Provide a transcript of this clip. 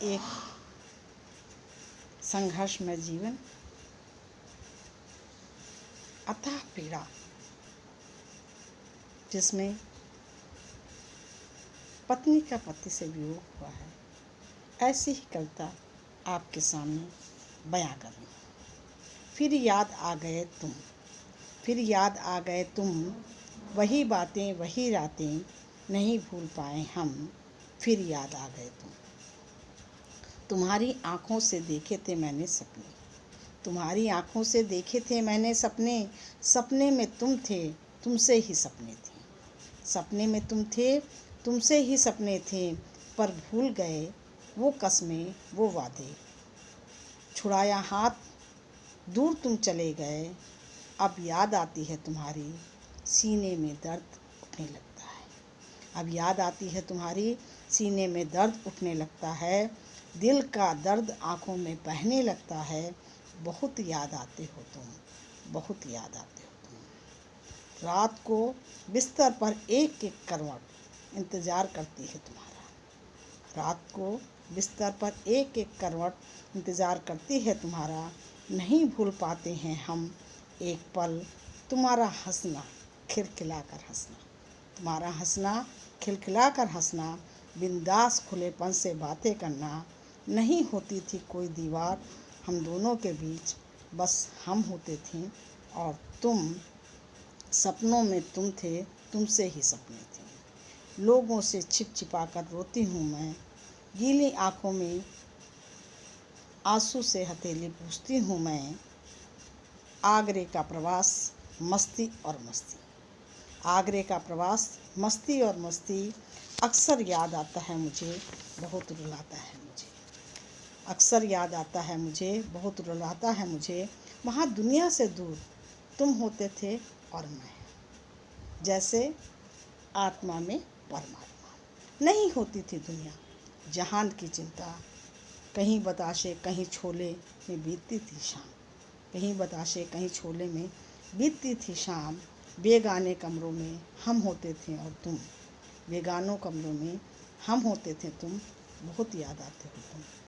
एक संघर्षमय जीवन, अथाह पीड़ा, जिसमें पत्नी का पति से वियोग हुआ है, ऐसी ही कविता आपके सामने बयां कर रही हूँ। फिर याद आ गए तुम, फिर याद आ गए तुम, वही बातें वही रातें नहीं भूल पाए हम, फिर याद आ गए तुम। तुम्हारी आँखों से देखे थे मैंने सपने, तुम्हारी आँखों से देखे थे मैंने सपने, सपने में तुम थे, तुमसे ही सपने थे, सपने में तुम थे, तुमसे ही सपने थे, पर भूल गए वो कसमें वो वादे, छुड़ाया हाथ दूर तुम चले गए, अब याद आती है तुम्हारी, सीने में दर्द उठने लगता है, अब याद आती है तुम्हारी, सीने में दर्द उठने लगता है, दिल का दर्द आँखों में बहने लगता है, बहुत याद आते हो तुम, बहुत याद आते हो तुम। रात को बिस्तर पर एक एक करवट इंतज़ार करती है तुम्हारा, रात को बिस्तर पर एक एक करवट इंतज़ार करती है तुम्हारा, नहीं भूल पाते हैं हम एक पल तुम्हारा हंसना खिलखिला कर हंसना, तुम्हारा हंसना खिलखिला कर हंसना, बिंदास खुलेपन से बातें करना, नहीं होती थी कोई दीवार हम दोनों के बीच, बस हम होते थे और तुम, सपनों में तुम थे, तुमसे ही सपने थे। लोगों से छिप छिपा कर रोती हूँ मैं, गीली आँखों में आंसू से हथेली पूछती हूँ मैं, आगरे का प्रवास मस्ती और मस्ती, आगरे का प्रवास मस्ती और मस्ती, अक्सर याद आता है मुझे, बहुत रुलाता है मुझे, अक्सर याद आता है मुझे, बहुत रुलाता है मुझे, वहाँ दुनिया से दूर तुम होते थे और मैं, जैसे आत्मा में परमात्मा। नहीं होती थी दुनिया जहान की चिंता, कहीं बताशे कहीं छोले में बीतती थी शाम, कहीं बताशे कहीं छोले में बीतती थी शाम, बेगाने कमरों में हम होते थे और तुम, बेगानों कमरों में हम होते थे तुम, बहुत याद आते हो तुम।